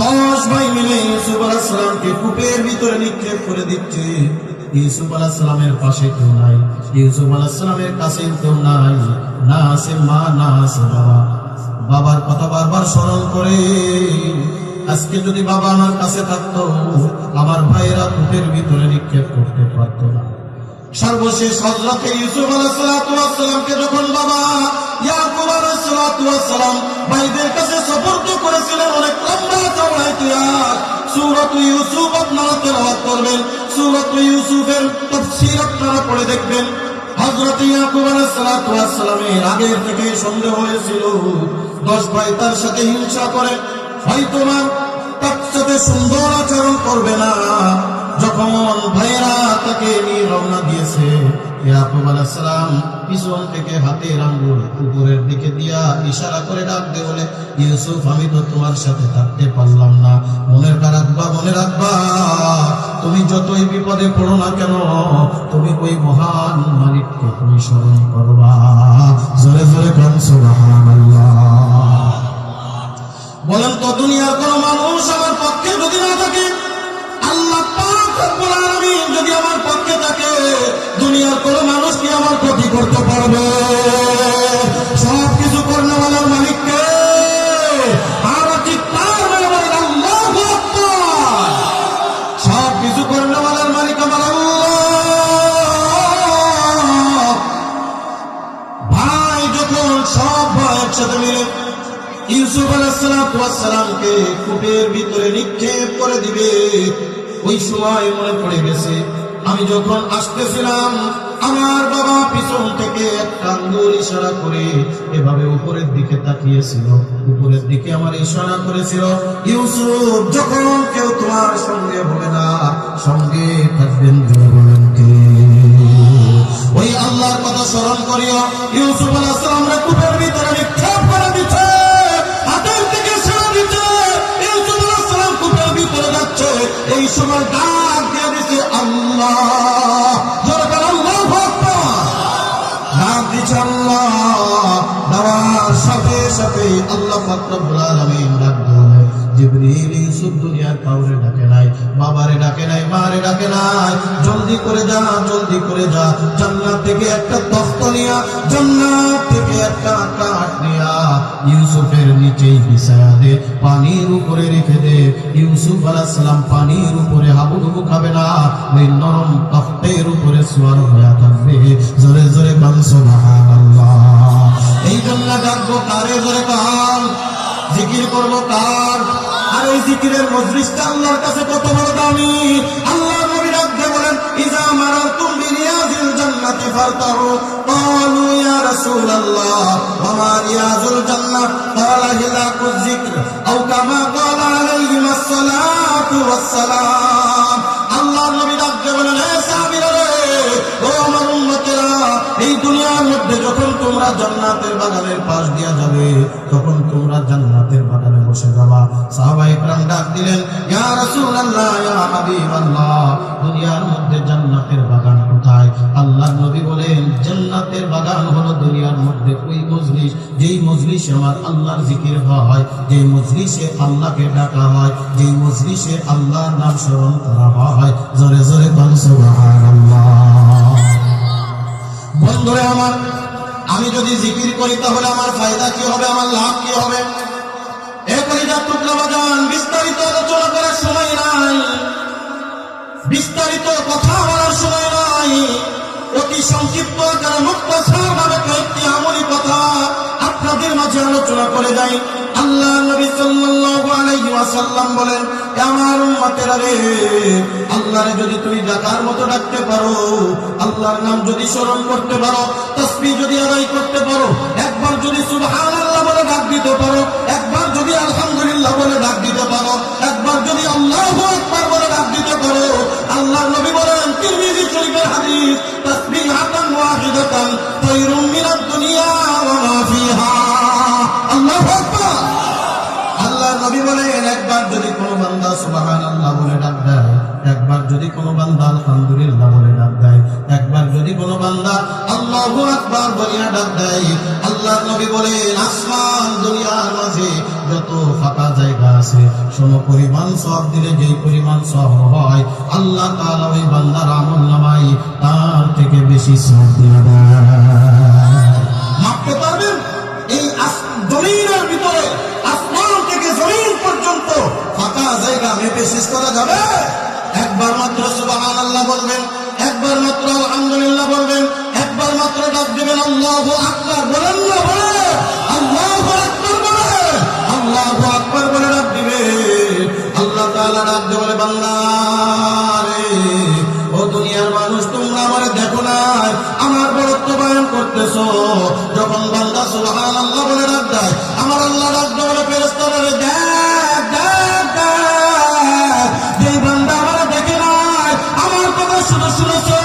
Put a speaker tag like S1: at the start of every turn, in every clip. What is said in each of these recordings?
S1: 10 ভাই মিলে ইউসুফ আলাইহিস সালামকে কূপের ভিতরে নিক্ষেপ করে দিচ্ছে। ইউসুফ আলাইহিস সালামের পাশে কেউ নাই, ইউসুফ আলাইহিস সালামের কাছে কেউ নাই, না আছে মা, না আছে বাবা। বাবার কথা বারবার স্মরণ করে, আজকে যদি বাবা আমার কাছে থাকতো, আমার ভাইয়েরা কূপের ভিতরে নিক্ষেপ করতে পারত না। সর্বশেষ হযরতে ইউসুফ আলাইহিস সালামকে যখন বাবা ইয়াকুব আলাইহিস সালাম ভাইদের কাছে সুপর্দ করেছিলেন, অনেক লম্বা চওড়া ইতিহাস। সূরাত ইউসুফ আপনারা তেলাওয়াত করবেন, সূরাত ইউসুফের তাফসীর আপনারা পড়ে দেখবেন। হযরত ইয়াকুব আলাইহিস সালামের আগের থেকে সন্দেহ হয়েছিল 10 ভাই তার সাথে হিংসা করে, হয়তো না তার সাথে সুন্দর আচরণ করবে না। যখন ভাইয়েরা তাকে নিয়ে রওনা দিয়েছে, ইয়াকুব আলাইহিস সালাম পিছন থেকে হাতের আঙ্গুল উপরের দিকে দিয়া ইশারা করে ডাক দিয়ে বলে, ইউসুফ আমি তো তোমার সাথে থাকতে পারলাম না, মনে রাখবা, মনে রাখবা, তুমি যতই বিপদে পড়ো না কেন, তুমি ওই মহান মালিককে তুমি স্মরণ করবা। জোরে জোরে গান সুবহানাল্লাহ। বলেন তো দুনিয়ার কোন মানুষ আমার পক্ষে যদি না থাকে, আল্লাহ পাক রব্বুল আলামিন যদি আমার পক্ষে থাকে, দুনিয়ার কোন মানুষ কি আমার ক্ষতি করতে পারবে? সব কিছু করনেওয়ালার মালিককে আর চিৎকার মেরে বলেন আল্লাহু আকবার। সব কিছু করনেওয়ালার মালিক আমার আল্লাহ। ভাই যখন সব ভাই একসাথে মিলে ইউসুফ আলাইহিস সালামকে কূপের ভিতরে নিক্ষেপ করে দিবে, ওই সময় মনে পড়ে গেছে আমি যখন আসতেছিলাম আমার বাবা পিছন থেকে একটা আঙ্গুল ইশারা করে এভাবে উপরের দিকে তাকিয়েছিল, উপরের দিকে আমার ইশারা করেছিল, ইউসুফ যখন কেউ তোমার সঙ্গে হবে না, সঙ্গে থাকবেন বলেন কে? ওই আল্লাহর কথা স্মরণ করিও। ইউসুফ আলাইহিস সালামকে কূপের ভিতরে নিক্ষেপ করে দিচ্ছে, এই সময় ডাক দিয়ে দিচ্ছে আল্লাহ, আল্লাহু আকবার, ডাক দিচ্ছে আল্লাহ। দেওয়ার সাথে সাথে আল্লাহ পাক রব্বুল আলামিন ডাক দিলেন, জিবরিল ইউসুফ দুনিয়ার কাউরে ডাকে নাই, বাবারে ডাকে নাই, মারে ডাকে নাই, জলদি করে যা, জলদি করে যা, জান্নাত থেকে একটা তখ্ত নিয়া, জান্নাত থেকে একটা কাঠ নিয়া ইউসুফের নিচেই বিছায়া দে, পানির উপরে রেখে দে। ইউসুফ আলাইহিস সালাম পানির উপরে হাবুডুবু খাবে না, ওই নরম তখ্তের উপরে সুওয়ার হয়ে থাকবে। জোরে জোরে বল সুবহানাল্লাহ। এই জন্য ডাকবো কারে? জোরে কার জিকির করবো কার? আর এই জিকিরের মজলিসটা আল্লাহর কাছে কত বড় দামি। আল্লাহ নবী ডাকতে বলেন, ইজা মারাতুম বিরিয়াজিল জান্নাতি ফারতাহু, ক্বালু ইয়া রাসূলুল্লাহ ওয়া মা রিয়াজুল জান্নাহ, ক্বালা হিলাকুয যিকর আও কামা ক্বালা আলাইহিস সালাতু ওয়াস সালাম। আল্লাহ নবী ডাকতে বলেন, হে সাহাবীরা রে, ও আমার উম্মতেরা, এই দুনিয়ার মধ্যে যখন তোমরা জান্নাতের বাগানের পাশ দিয়া যাবে, তখন তোমরা জান্নাতের বাগানে বসে যাবা। সাহাবায়ে কেরাম ডাক দিলেন, ইয়া রাসূলুল্লাহ, ইয়া হাবিবাল্লাহ, দুনিয়ার মধ্যে জান্নাতের বাগান কোথায়? আল্লাহর নবী বলেন, জান্নাতের বাগান হলো দুনিয়ার মধ্যে ওই মজলিস, যেই মজলিসে আমার আল্লাহর জিকির হয়, যেই মজলিসে আল্লাহকে ডাকা হয়, যেই মজলিসে আল্লাহর নাম স্মরণ করা হয়। জোরে জোরে বল সুবহানাল্লাহ। বন্ধুরে আমার, আমি যদি জিকির করি তাহলে আমার ফায়দা কি হবে, আমার লাভ কি হবে? এ কলিজার টুকরা বাজান, বিস্তারিত আলোচনা করার সময় নাই, বিস্তারিত কথা বলার সময় নাই, অতি সংক্ষিপ্ত আকারে মুক্তাসার ভাবে কয়েকটি আমলি কথা আপনাদের মাঝে আলোচনা করে যাই। আল্লাহ নবী সাল্লাল্লাহু আলাইহি ওয়াসাল্লাম বলেন, আমার উম্মতেরা রে, আল্লাহরে যদি তুমি ডাকার মতো ডাকতে পারো, আল্লাহর নাম যদি স্মরণ করতে পারো, তাসবিহ যদি আদায় করতে পারো, একবার যদি সুবহানাল্লাহ বলে ডাক দিতে পারো, একবার যদি আলহামদুলিল্লাহ বলে ডাক দিতে পারো, একবার যদি আল্লাহু আকবার বলে ডাক দিতে পারো, আল্লাহর নবী বলেন, তিরমিজি শরীফের হাদিস, তাসবিহাতান ওয়াহিদাতান খায়রুম মিনাদ দুনিয়া ওয়া মা ফিহা। আল্লাহু আকবার। আল্লাহর নবী বলেন, একবার যদি কোনো বান্দা সুবহানাল্লাহ বলে ডাক দেয়, একবার যদি কোনো বান্দা আলহামদুলিল্লাহ বলে ডাক দেয়, একবার যদি কোনো বান্দা আল্লাহু আকবার বলে ডাক দেয়, আল্লাহর নবী বলেন, আসমান দুনিয়ার মাঝে যত ফাঁকা জায়গা আছে, সমপরিমাণ সওয়াব দিলে যেই পরিমাণ সওয়াব হয় আল্লাহ তাআলা ওই বান্দার আমলনামায় তার থেকে বেশি সওয়াব দিয়ে দেয়। মাপতে পারবেন? এই জমিনের ভিতরে আসমান থেকে জমিন পর্যন্ত ফাঁকা জায়গা মেপে শেষ করা যাবে? একবার মাত্র সুবহানাল্লাহ বলবেন, একবার মাত্র আলহামদুলিল্লাহ বলবেন, একবার মাত্র ডাক দিবেন আল্লাহু আকবার, বলেন না বলেন, আল্লাহু আকবার বলেন, আল্লাহু আকবার বলে ডাক দিবে। আল্লাহ তাআলা ডাক দিয়ে বলে, বান্দা রে, ও দুনিয়ার মানুষ, তোমরা আমারে দেখো না, আমার বড়ত্ব বয়ান করতেছো। যখন বান্দা সুবহানাল্লাহ বলে ডাক দেয়, আমার আল্লাহ ডাক দিয়ে বলে, ফেরেশতারা রে, দেখ দেখ দেখ, যেই বান্দা আমারে দেখে নাই, আমার কথা শুনে শুনেছে,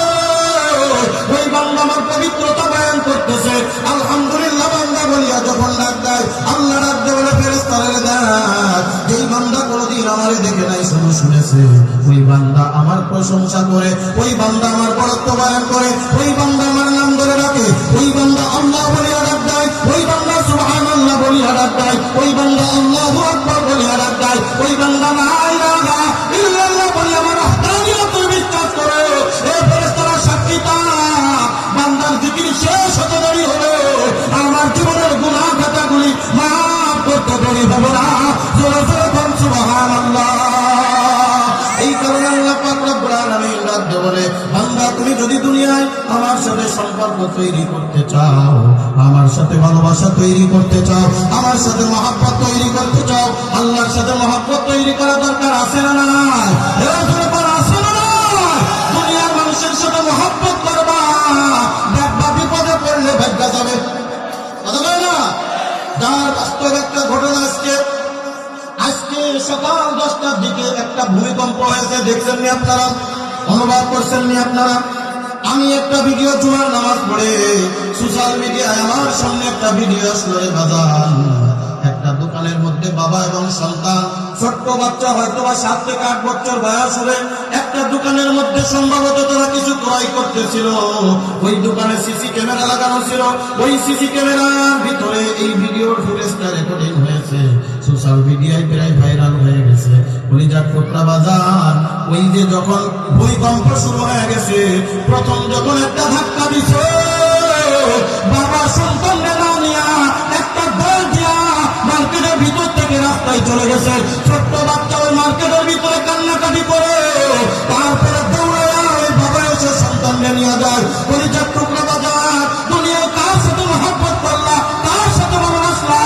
S1: ওই বান্দা আমার পবিত্রতা বয়ান করতেছে। আলহামদুলিল্লাহ বান্দা বলিয়া যখন ডাক দেয়, আল্লাহ ডাক দিয়ে বলে, ফেরেশতারা রে, দেখ, যেই বান্দা কোনদিন আমারে দেখে নাই, শুধু শুনেছে, ওই বান্দা আমার প্রশংসা করে, ওই বান্দা আমার বড়ত্ব বয়ান করে, ওই বান্দা আমার নাম ধরে রাখে, ওই বান্দা আল্লাহ বলিয়া ডাক দেয়, ওই বান্দা সুবহানাল্লাহ বলিয়া ডাক দেয়, ওই বান্দা আল্লাহু আকবার বলিয়া ডাক দেয়, ওই বান্দা লা ইলাহা ইল্লাল্লাহ বলিয়া আমার ওহদানিয়তের বিশ্বাস করে। এ ফেরেশতারা সাক্ষী, বান্দার জিকির শেষ হতে দেরি হবে, আমার জীবনের গুনাহ খাতাগুলি মাফ করতে দেরি হবে না। জোরে জোরে বল সুবহানাল্লাহ। এই কারণে আল্লাহ পাক রব্বুল আলামিন ডাক দিয়ে বলে, বান্দা তুমি যদি দুনিয়ায় আমার সাথে সম্পর্ক তৈরি করতে চাও, আমার সাথে ভালোবাসা তৈরি করতে চাও, আমার সাথে মহব্বত তৈরি করতে চাও, আল্লাহর সাথে মহব্বত তৈরি করা দরকার আছে না নাই? এর দরকার আছে না নাই? দুনিয়ার মানুষের সাথে মহব্বত করবা, দেখবা বিপদে পড়লে ভাগ্যা যাবে, কথা বলে না? যার বাস্তব একটা ঘটনা, আজকে সকাল 10টার দিকে একটা ভূমিকম্প হয়েছে, দেখছেন নি আপনারা? অনুভব করছেন নি আপনারা? আমি একটা ভিডিও জুমার নামাজ পড়ে সোশ্যাল মিডিয়ায় আমার সামনে একটা ভিডিও আসলো, বাজান একটা দোকানের মধ্যে বাবা এবং সন্তান, ছোট্ট বাচ্চা হয়তো বা 7 থেকে 8 বছর বয়স হবে, একটা দোকানের মধ্যে সম্ভবত তারা কিছু ক্রয় করতেছিল। ওই দোকানে সিসি ক্যামেরা লাগানো ছিল, ওই সিসি ক্যামেরার ভিতরে এই ভিডিওর ফুটেজটা রেকর্ডিং হয়েছে, সোশ্যাল মিডিয়ায় প্রায় ভাইরাল হয়ে গেছে। কলিজার টুকরা বাজার, ওই যে যখন ভূমিকম্প শুরু হয়ে গেছে, প্রথম যখন একটা ধাক্কা দিছে, বাবা সন্তানকে না নিয়া একটা দল দিয়া মার্কেটের ভিতর থেকে রাস্তায় চলে গেছে। ছোট্ট বাচ্চা ওই মার্কেটের ভিতরে কান্নাকাটি করে, তারপরে দৌড়ায় ওই বাবা এসে সন্তানকে নিয়ে যায়। কলিজার টুকরা বাজার, দুনিয়ায় কার সাথে মহব্বত করলা, কার সাথে ভালোবাসলা?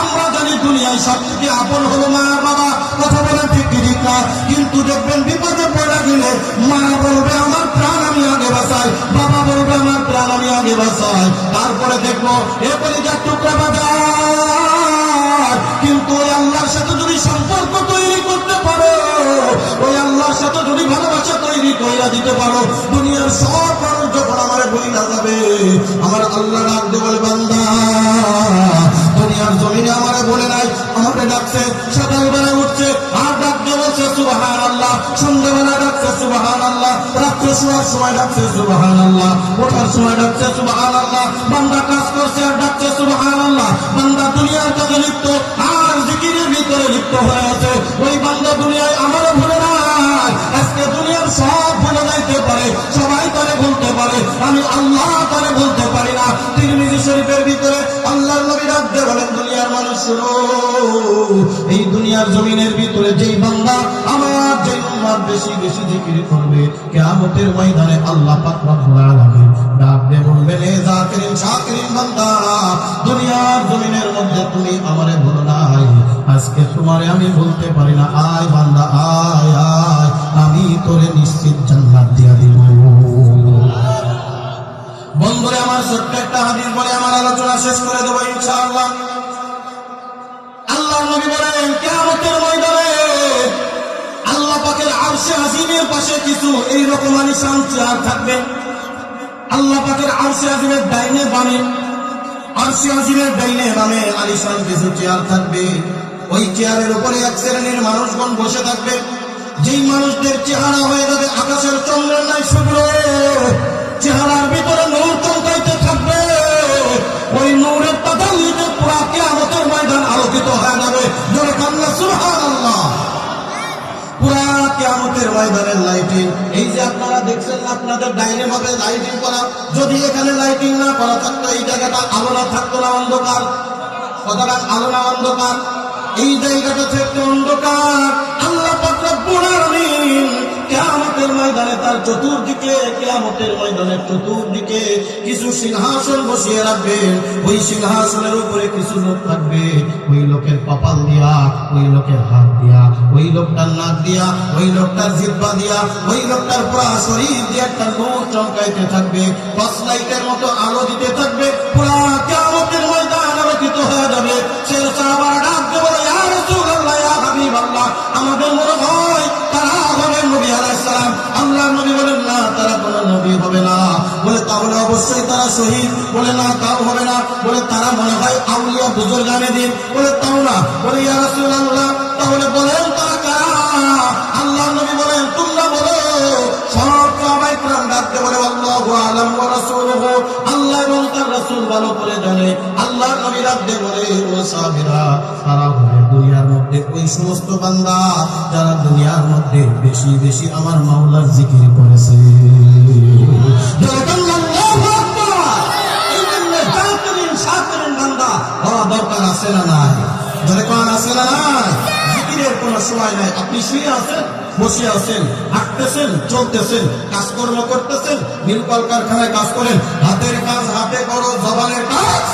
S1: আমরা জানি দুনিয়ায় সবথেকে আপন হলো মা বাবা, কথা বলেন ঠিক কি ঠিক না? কিন্তু দেখবেন বিপদে পড়ে গেলে মা বলবে আমার প্রাণ আমি আগে বাঁচাই, বাবা বলবে আমার প্রাণ আমি আগে বাঁচাই। তারপরে দেখবো এ কলিজার টুকরা বাজার, কিন্তু ওই আল্লাহর সাথে যদি সম্পর্ক তৈরি করতে পারো, ওই আল্লাহর সাথে যদি ভালোবাসা তৈরি কইরা দিতে পারো, দুনিয়ার সব মানুষ যখন আমার বইলা যাবে, আমার আল্লাহ ডাক দিয়ে বলে, বান্দা দুনিয়ার জমিনে আমারে বলে নাই, আমাকে ডাকছে, সকালবেলায় উঠছে আর ডাক দিয়ে বলছে সুবহানাল্লাহ, সন্ধ্যাবেলা ডাকছে সুবহানাল্লাহ, রাত্রে শোয়ার সময় ডাকছে সুবহানাল্লাহ, ওঠার সময় ডাকছে সুবহানাল্লাহ। বান্দা কাজ করছে আর ডাকছে সুবহানাল্লাহ। বান্দা দুনিয়ার কাজে লিপ্ত আর জিকিরের ভিতরে লিপ্ত হয়ে আছে। ওই বান্দা দুনিয়ায় আমারও ভুলে নাই, আজকে দুনিয়ার সব ভুলে যাইতে পারে, সবাই তারে বলতে পারে, আমি আল্লাহ তারে বলতে পারি না। তিরমিজি শরীফের ভিতরে আল্লাহর নবী ডাক দিয়ে বলেন, দুনিয়ার মানুষ শুনো, এই দুনিয়ার জমিনের ভিতরে যেই বান্দা আমার যেই উম্মত বেশি বেশি জিকির করবে, কিয়ামতের ময়দানে আল্লাহ পাক রব্বুল আলামিন ডাক দিয়ে বলবেন, এ জাকিরিন শাকিরিন বান্দা, দুনিয়ার জমিনের মধ্যে তুমি আমারে বলো নাই, আজকে তোমারে আমি বলতে পারি না, আয় বান্দা আয় আয়, আমি তোরে নিশ্চিত জান্নাত দিয়া দিব। বন্ধুরে আমার ছোট্ট একটা হাদিস বলে আমার আলোচনা শেষ করে দেবো ইনশাআল্লাহ। আল্লাহর নবী বলেন, কিয়ামতের ময়দানে আল্লাহ পাকের আরশে আজিমের পাশে কিছু এইরকম আলিশান চেয়ার থাকবে। আল্লাহ পাকের আরশে আজিমের ডাইনে বামে, আরশে আজিমের ডাইনে বামে আলিশান কিছু চেয়ার থাকবে। ওই চেয়ারের উপরে এক শ্রেণীর মানুষগণ বসে থাকবে, যেই মানুষদের চেহারা হয়ে যাবে আকাশের চন্দ্রের নাই শুভ্র, চেহারার ভিতরে নূর চমকাইতে থাকবে। নূরের তাদাল্লিতে পুরা কিয়ামতের ময়দান আলোকিত হয়ে যাবে। জোরে কান্না সুবহানাল্লাহ। কিয়ামতের ময়দানের লাইটিং, এই যে আপনারা দেখছেন আপনাদের ডাইনে ভাবে লাইটিং করা, যদি এখানে লাইটিং না করা থাকতো এই জায়গাটা আলো না থাকতো না, অন্ধকার, কতটা আলো না অন্ধকার, এই জায়গাটা থেকে অন্ধকার। আল্লাহ পাক রব্বুল আলামিন কিয়ামতের ময়দানে তার চতুর্দিকে, কিয়ামতের ময়দানের চতুর্দিকে কিছু সিংহাসন বসিয়ে রাখবেন। ওই সিংহাসনের উপরে কিছু লোক থাকবে, ওই লোকের কপাল দিয়া, ওই লোকের হাত দিয়া, ওই লোকটার নাক দিয়া, ওই লোকটার জিহ্বা দিয়া, ওই লোকটার পুরা শরীর দিয়ে একটা নূর চমকাইতে থাকবে, টর্চ লাইটের মতো আলো দিতে থাকবে। পুরা কিয়ামতের ময়দান আলোকিত হয়ে যাবে। সে সাহাবারা ডাক দিয়ে বলে, ইয়া রাসূলুল্লাহ, ইয়া হাবিবাল্লাহ, আমাদের মনে হয় তারা হবে নবী আলাইহিস সালাম। আল্লাহর নবী বলেন, না, তারা কোনো নবী হবে না। বলে, তাহলে অবশ্যই তারা শহীদ। বলে, না, তাও হবে না। বলে, তারা মনে হয় আউলিয়া বুজুর্গানে দিন। বলে, তাও না। বলে, ইয়া রাসূলুল্লাহ, তাহলে বলেন তারা কারা? আল্লাহর নবী বলেন, তোমরা বলো। সব সাহাবায়ে কেরাম ডাকতে বলে, আল্লাহু আ'লাম ওয়া রাসূলুহু, আল্লাহ এবং তার রাসূল ভালো করে জানে। আল্লাহর নবী ডাকতে বলে, ও সাহাবীরা, তারা হবে দুনিয়ার মধ্যে ওই সমস্ত বান্দা যারা দুনিয়ার মধ্যে বেশি বেশি আমার মাওলার জিকির করেছে। বান্দা হওয়া দরকার আছে না নাই? যারা কোন আছে না নাই? জিকিরের কোনো সময় নাই। আপনি শুয়ে আছেন, বসে আছেন, হাঁটতেছেন, চলতেছেন, কাজকর্ম করতেছেন, মিল কলকারখানায় কাজ করেন, হাতের কাজ হাতে করো, জবানের কাজ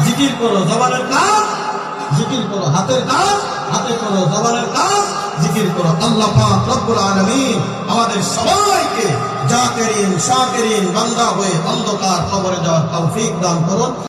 S1: জিকির করো, জবানের কাজ জিকির করো, হাতের কাজ হাতে করো, জবানের কাজ জিকির করো। আল্লাহ পাক রব্বুল আলামিন আমাদের সবাইকে জাকিরিন শাকিরিন বান্দা হয়ে অন্ধকার কবরে যাওয়ার তৌফিক দান করুন।